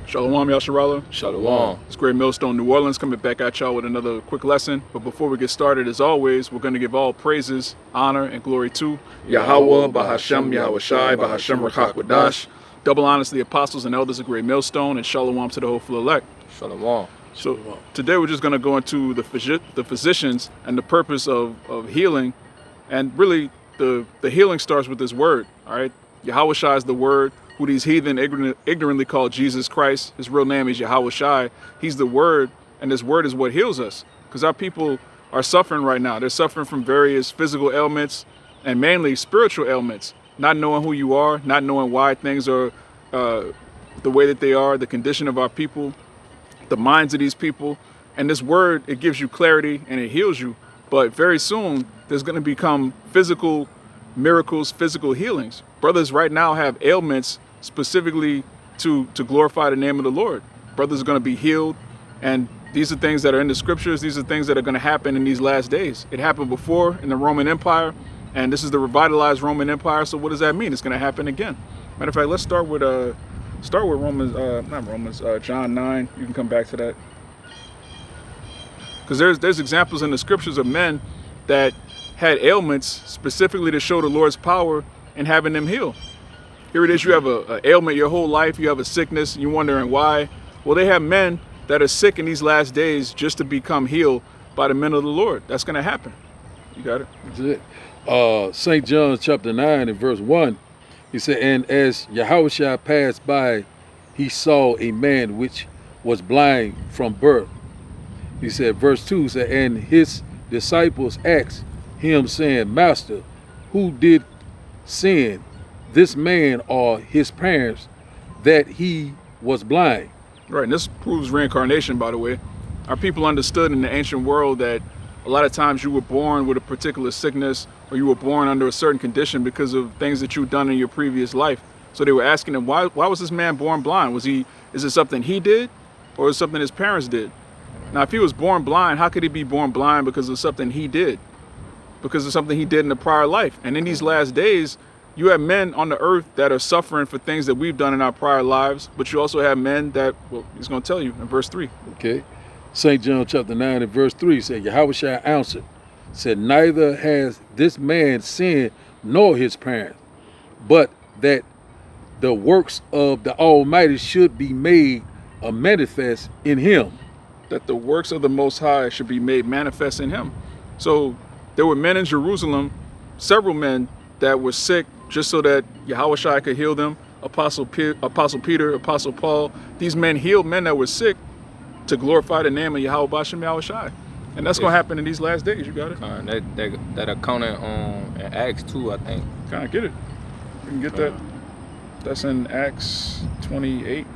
Shalawam, Shalawam. Shalawam. It's great Millstone, New Orleans, coming back at y'all with another quick lesson. But before we get started, as always, we're going to give all praises, honor, and glory to YAHAWAH, bahasham, YAHAWASHI, bahasham, Microchip. Double honors to the apostles and elders of great Millstone, and Shalawam to the hopeful elect. Shalawam. So today we're just going to go into the physicians and the purpose of healing. And really, the healing starts with this word, all right? YAHAWASHI is the word, who these heathen ignorantly call Jesus Christ. His real name is YAHAWASHI. He's the word, and this word is what heals us. Because our people are suffering right now. They're suffering from various physical ailments and mainly spiritual ailments. Not knowing who you are, not knowing why things are the way that they are, the condition of our people, the minds of these people. And this word, it gives you clarity and it heals you. But very soon, there's going to become physical miracles, physical healings. Brothers right now have ailments specifically to glorify the name of the Lord. Brothers are going to be healed, and these are things that are in the scriptures. These are things that are going to happen in these last days. It happened before in the Roman Empire, and this is the revitalized Roman Empire. So what does that mean? It's going to happen again. Matter of fact, let's start with John 9. You can come back to that, because there's examples in the scriptures of men that had ailments specifically to show the Lord's power in having them heal. Here it is, you have an ailment your whole life, you have a sickness, and you're wondering why. Well, they have men that are sick in these last days just to become healed by the men of the Lord. That's going to happen. You got it? That's it. St. John chapter 9 and verse 1, he said, and as Yahawashi passed by, he saw a man which was blind from birth. He said, verse 2 said, and his disciples asked him, saying, Master, who did sin, this man or his parents, that he was blind? Right, and this proves reincarnation, by the way. Our people understood in the ancient world that a lot of times you were born with a particular sickness, or you were born under a certain condition because of things that you've done in your previous life. So they were asking him, why was this man born blind? Is it something he did, or is it something his parents did? Now, if he was born blind, how could he be born blind because of something he did? Because of something he did in the prior life. And in these last days, you have men on the earth that are suffering for things that we've done in our prior lives, but you also have men that, well, he's going to tell you in verse 3. Okay. St. John chapter 9 and verse 3 said, Yahawashi answered, said, neither has this man sinned nor his parents, but that the works of the Almighty should be made a manifest in him. That the works of the Most High should be made manifest in him. So there were men in Jerusalem, several men that were sick just so that Yahawashi could heal them. Apostle Peter, Apostle Paul, these men healed men that were sick to glorify the name of YAHAWASHI. And that's going to happen in these last days. You got it? That accounted in Acts 2, I think. Kind of get it. You can get that. That's in Acts 28.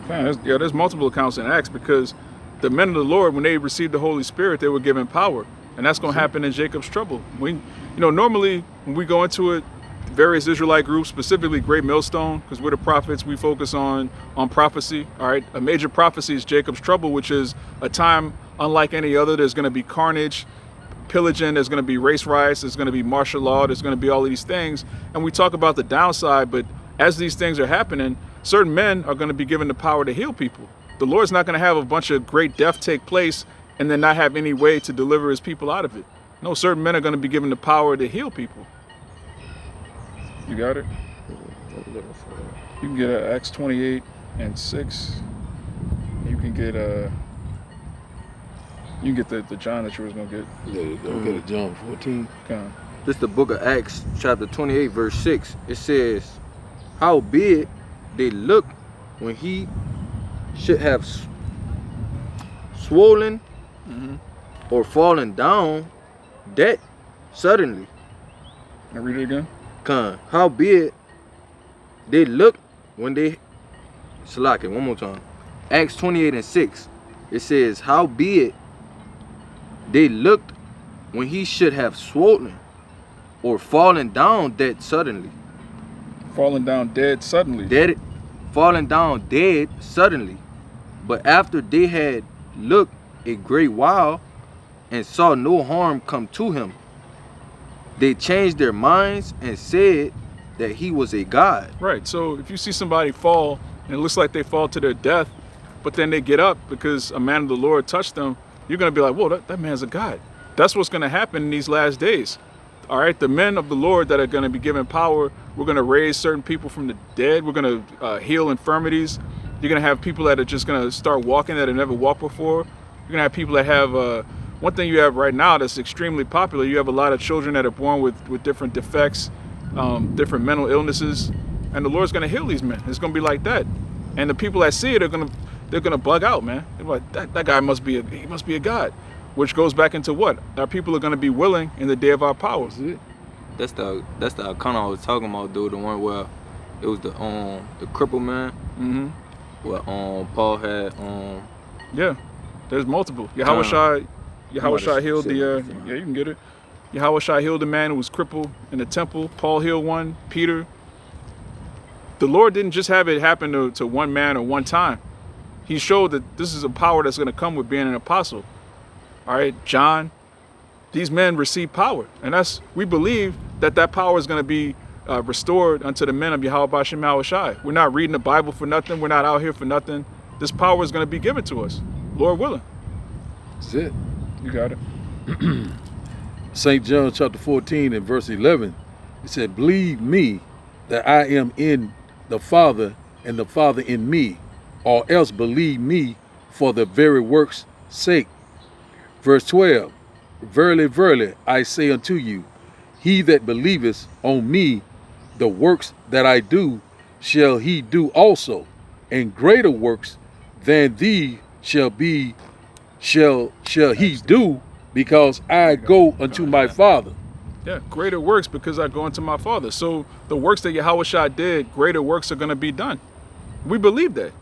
There's multiple accounts in Acts, because the men of the Lord, when they received the Holy Spirit, they were given power. And that's going to happen in Jacob's trouble. Normally when we go into it, various Israelite groups, specifically Great Millstone, because we're the prophets, we focus on prophecy. All right, a major prophecy is Jacob's trouble, which is a time unlike any other. There's going to be carnage, pillaging, there's going to be race riots, there's going to be martial law, there's going to be all of these things. And we talk about the downside, but as these things are happening, certain men are going to be given the power to heal people. The Lord's not going to have a bunch of great death take place and then not have any way to deliver his people out of it. No, certain men are going to be given the power to heal people. You got it? You can get Acts 28 and 6. You can get the John that you was going to get. Yeah, get a John 14. This is the book of Acts, chapter 28, verse 6. It says, howbeit they looked when he should have swollen or fallen down, that suddenly. Can I read it again? Howbeit they looked when they, Salaki, one more time. Acts 28 and 6. It says, howbeit they looked when he should have swollen or fallen down dead suddenly. Fallen down dead suddenly. Fallen down dead suddenly. But after they had looked a great while and saw no harm come to him, they changed their minds and said that he was a god. Right. So if you see somebody fall and it looks like they fall to their death, but then they get up because a man of the Lord touched them, you're going to be like, whoa, that man's a god. That's what's going to happen in these last days. All right. The men of the Lord that are going to be given power, we're going to raise certain people from the dead. We're going to heal infirmities. You're going to have people that are just going to start walking that have never walked before. You're going to have people that have, one thing you have right now that's extremely popular, you have a lot of children that are born with different defects, different mental illnesses, and the Lord's going to heal these men. It's going to be like that. And the people that see it they're gonna bug out, man. They're like, that guy must be a god, which goes back into what our people are going to be willing in the day of our power. That's the account I was talking about, dude. The one where it was the crippled man. Mm-hmm. Where Paul had Yeah, there's multiple. YAHAWASHI healed the yeah, you can get it. YAHAWASHI healed the man who was crippled in the temple. Paul healed one. Peter. The Lord didn't just have it happen to one man or one time. He showed that this is a power that's going to come with being an apostle. All right, John. These men received power, and we believe that power is going to be restored unto the men of YAHAWASHI. We're not reading the Bible for nothing. We're not out here for nothing. This power is going to be given to us, Lord willing. That's it. You got it. St. John chapter 14 and verse 11, it said, believe me that I am in the Father and the Father in me, or else believe me for the very work's sake. Verse 12, verily, verily, I say unto you, he that believeth on me, the works that I do, shall he do also, and greater works than these shall he do, because I go unto my Father. Yeah, greater works because I go unto my Father. So the works that YAHAWASHI did, greater works are going to be done. We believe that.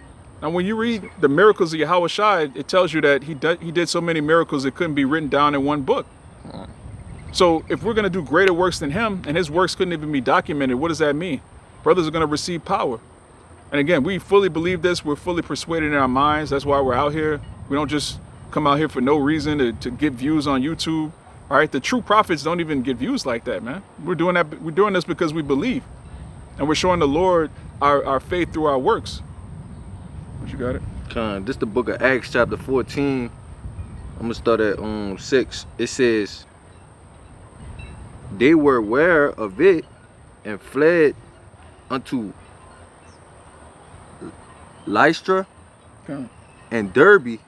Now, when you read the miracles of YAHAWASHI, it tells you that he did so many miracles it couldn't be written down in one book. So if we're going to do greater works than him, and his works couldn't even be documented, what does that mean? Brothers are going to receive power. And again, we fully believe this. We're fully persuaded in our minds. That's why we're out here. We don't just come out here for no reason to get views on YouTube. All right, the true prophets don't even get views like that, man. We're doing that. We're doing this because we believe, and we're showing the Lord our faith through our works. What you got it? This the book of Acts chapter 14. I'm gonna start at 6. It says, they were aware of it and fled unto Lystra and Derbe,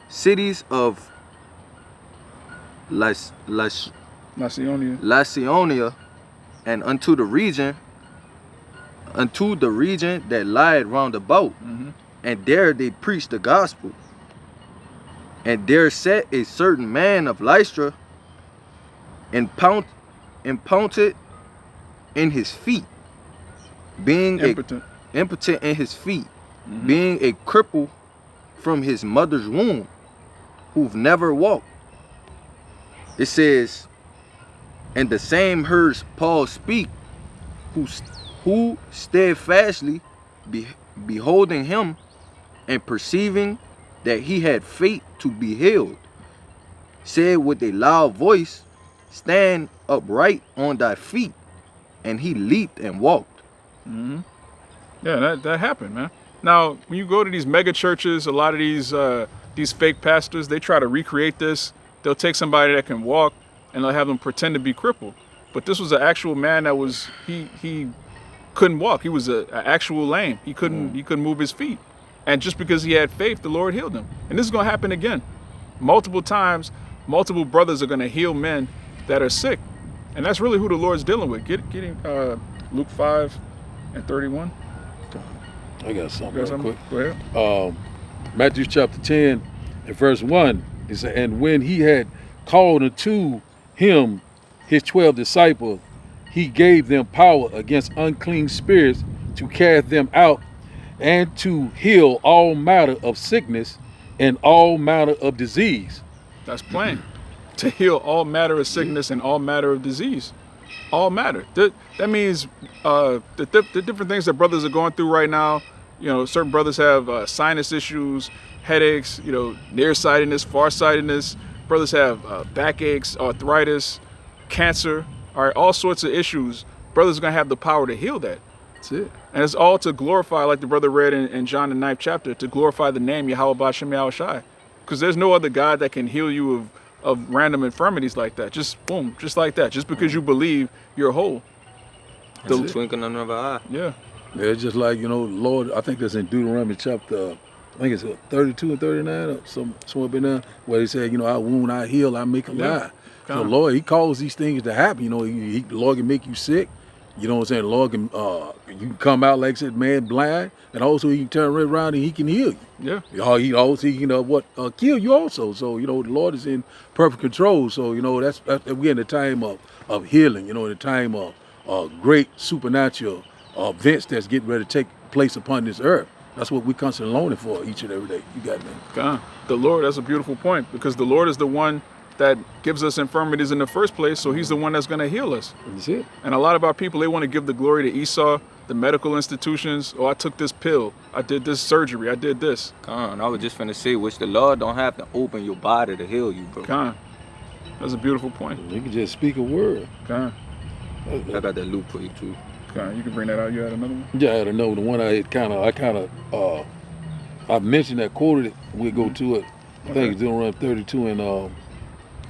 cities of Laconia, and unto the region that lied round about. Mm-hmm. And there they preached the gospel. And there sat a certain man of Lystra, impounded in his feet, being impotent in his feet, mm-hmm. being a cripple from his mother's womb, who've never walked. It says, and the same heard Paul speak, who steadfastly beholding him and perceiving that he had faith to be healed, said with a loud voice, stand upright on thy feet. And he leaped and walked. Mm-hmm. Yeah, that happened, man. Now, when you go to these mega churches, a lot of these fake pastors, they try to recreate this. They'll take somebody that can walk and they'll have them pretend to be crippled. But this was an actual man that was he couldn't walk. He was an actual lame. He couldn't move his feet. And just because he had faith, the Lord healed him. And this is going to happen again. Multiple times, multiple brothers are going to heal men that are sick. And that's really who the Lord's dealing with. Getting Luke 5 and 31. I got something real quick. Go ahead. Matthew chapter 10 and verse 1. It said, and when he had called unto him his 12 disciples, he gave them power against unclean spirits to cast them out and to heal all matter of sickness and all matter of disease. That's plain. To heal all matter of sickness and all matter of disease. All matter. That means the different things that brothers are going through right now. You know, certain brothers have sinus issues, headaches, you know, nearsightedness, farsightedness. Brothers have backaches, arthritis, cancer, all sorts of issues brothers are going to have the power to heal that. That's it. And it's all to glorify, like the brother read in John the 9th chapter, to glorify the name Yahawah bahasham YAHAWASHI. Because there's no other God that can heal you of random infirmities like that. Just boom, just like that. Just because you believe you're whole. The twinkling of an eye. Yeah. Yeah, it's just like, Lord, I think that's in Deuteronomy chapter, I think it's 32 and 39 or somewhere up in there, where he said, I wound, I heal, I make alive. Yeah. So Lord, he calls these things to happen. The Lord can make you sick. You know what I'm saying? The Lord can, you can come out, like I said, man, blind, and also he can turn right around and he can heal you. Yeah. He also, kill you also. So, the Lord is in perfect control. So, that's we're in the time of healing, in the time of great supernatural events that's getting ready to take place upon this earth. That's what we constantly longing for each and every day. You got me. God. The Lord, that's a beautiful point, because the Lord is the one that gives us infirmities in the first place, so he's the one that's going to heal us. That's it. And a lot of our people, they want to give the glory to Esau, the medical institutions. Oh, I took this pill, I did this surgery, I did this. I was just finna say, which the Lord don't have to open your body to heal you, bro. Con. That's a beautiful point. You can just speak a word. Con. I got that loop for you too. Con. You can bring that out. You had another one? Yeah, I don't know. The one I mentioned that, quoted it. We'll go to it. I think it's Deuteronomy 32 and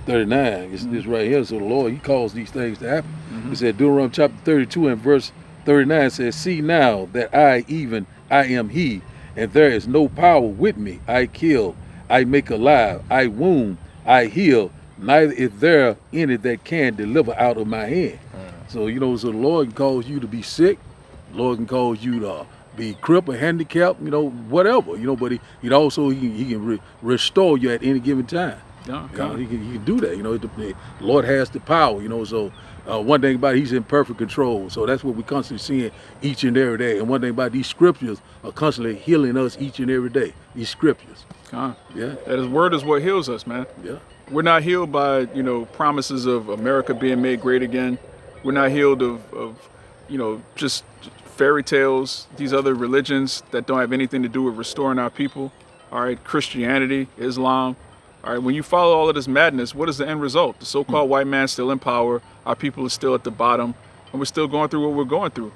39. It's this right here. So the Lord, he calls these things to happen. He said, Deuteronomy chapter 32 and verse 39 says, see now that I am he, and there is no power with me. I kill, I make alive, I wound, I heal. Neither is there any that can deliver out of my hand. So, so the Lord can cause you to be sick. The Lord can cause you to be crippled, handicapped, whatever, but he can restore you at any given time. Yeah, he can do that. The Lord has the power. So one thing about it, he's in perfect control. So that's what we constantly seeing each and every day. And one thing about these scriptures are constantly healing us each and every day. These scriptures. Yeah. That his word is what heals us, man. Yeah. We're not healed by promises of America being made great again. We're not healed of just fairy tales, these other religions that don't have anything to do with restoring our people. All right, Christianity, Islam. All right, when you follow all of this madness, what is the end result? The so-called white man's still in power. Our people are still at the bottom, and we're still going through what we're going through.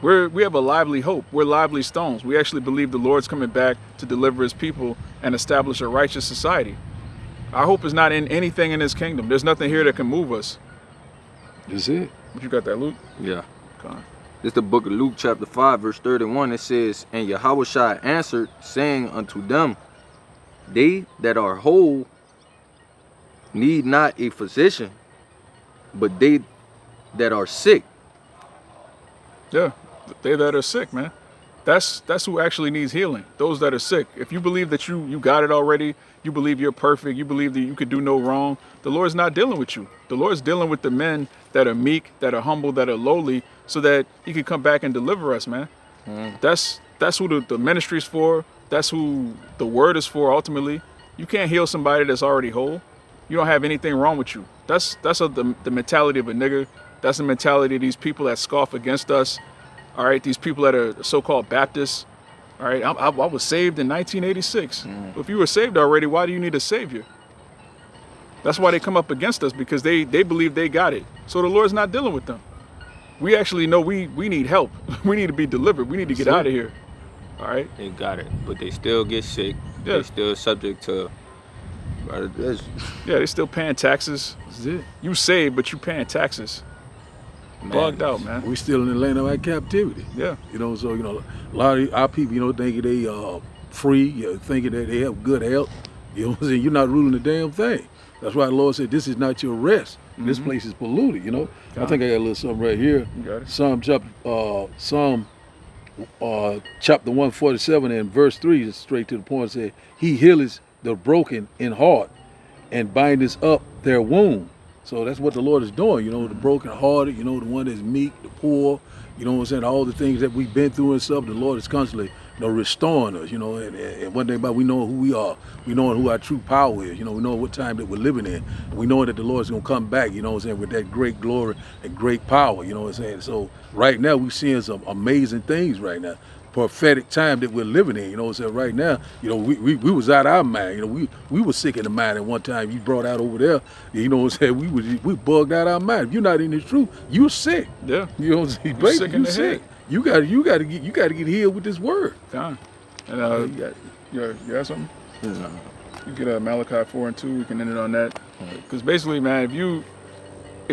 We have a lively hope. We're lively stones. We actually believe the Lord's coming back to deliver his people and establish a righteous society. Our hope is not in anything in his kingdom. There's nothing here that can move us. That's it. But you got that, Luke? Yeah. Okay. It's the book of Luke chapter 5 verse 31. It says, and YAHAWASHI answered, saying unto them, they that are whole need not a physician, but they that are sick. Yeah, they that are sick, man. That's who actually needs healing. Those that are sick. If you believe that you got it already, you believe you're perfect, you believe that you could do no wrong, the Lord's not dealing with you. The Lord's dealing with the men that are meek, that are humble, that are lowly, so that he can come back and deliver us, man. That's who the ministry's for. That's who the word is for ultimately. You can't heal somebody that's already whole. You don't have anything wrong with you. That's the mentality of a nigger. That's the mentality of these people that scoff against us. All right, these people that are so-called Baptists. All right, I was saved in 1986. If you were saved already, why do you need a savior? That's why they come up against us, because they believe they got it. So the Lord's not dealing with them. We actually know we need help. We need to be delivered. We need to get out of here. All right? They got it, but they still get sick. Yeah. They still subject to... Yeah, they still paying taxes. That's it. You saved, but you paying taxes. Bugged out, man. We still in the land of our captivity. Yeah. So, a lot of our people, thinking they free, thinking that they have good health. You know what I'm saying? You're not ruling the damn thing. That's why the Lord said, this is not your rest. This place is polluted, I think I got a little something right here. You got it. Psalm chapter 147 and verse 3 is straight to the point. It said, he healeth the broken in heart and bindeth up their wound. So that's what the Lord is doing, the broken hearted, the one that's meek, the poor, all the things that we've been through and stuff. The Lord is constantly, restoring us, and one thing about we know who we are, we know who our true power is, we know what time that we're living in, and we know that the Lord's gonna come back, with that great glory and great power, So right now we're seeing some amazing things right now. prophetic time that we're living in. You know what I'm saying? Right now, you know, we was out of our mind. You know, we were sick in the mind at one time. You brought out over there. You know what I'm saying? We bugged out our mind. If you're not in the truth, you're sick. Yeah. You know what I'm saying? You're sick in the head. You got to get healed with this word. Fine. And you got something? No. You get Malachi 4 and 2. We can end it on that. Because basically, man, if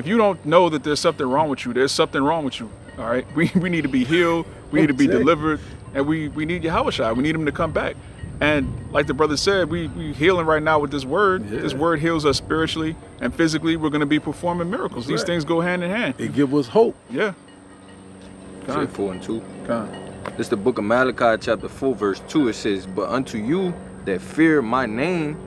you don't know that there's something wrong with you, there's something wrong with you. All right, we need to be healed. We need to be delivered, and we need YAHAWASHI. We need him to come back. And like the brother said, we healing right now with this word. Yeah. This word heals us spiritually and physically. We're going to be performing miracles. These things go hand in hand. It give us hope. Yeah. Say 4 and 2. Con. It's the book of Malachi chapter 4 verse 2. It says, but unto you that fear my name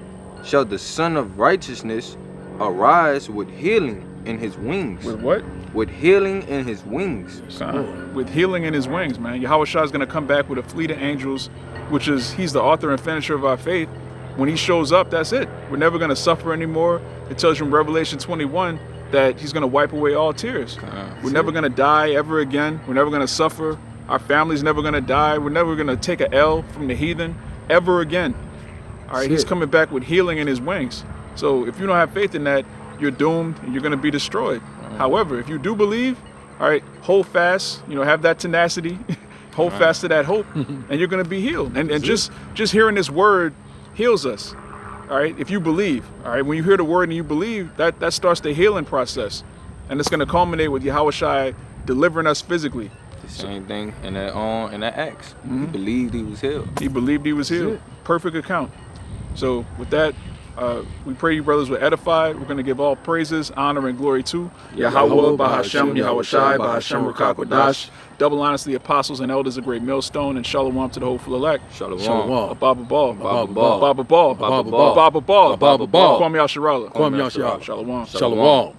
shall the Son of Righteousness arise with healing in his wings. With what? With healing in his wings. Con. With healing in his wings, man. YAHAWASHI is going to come back with a fleet of angels, which is, he's the author and finisher of our faith. When he shows up, that's it. We're never going to suffer anymore. It tells you in Revelation 21 that he's going to wipe away all tears. We're never going to die ever again. We're never going to suffer. Our family's never going to die. We're never going to take an L from the heathen ever again. All right, he's coming back with healing in his wings. So if you don't have faith in that, you're doomed and you're going to be destroyed. However, if you do believe, all right, hold fast, you know, have that tenacity, hold fast to that hope, and you're going to be healed. And just hearing this word heals us. All right, if you believe, all right, when you hear the word and you believe, that starts the healing process. And it's going to culminate with YAHAWASHI delivering us physically. The same thing in that Acts. He believed he was healed. He believed he was healed. Perfect account. So with that, we pray you brothers were edified. We're going to give all praises, honor, and glory to YAHAWAH, bahasham, YAHAWASHI, bahasham, Rakakwadash. Double honors to the apostles and elders of great Millstone, and Shalawam to the hopeful elect. Shalawam. Ababa Ball. Ababa Ball. Ababa Ball. Ababa Ball. Ababa Ball. Ababa Ball. Kwame Yasharala. Kwame Yasharala. Shalawam. Shalawam.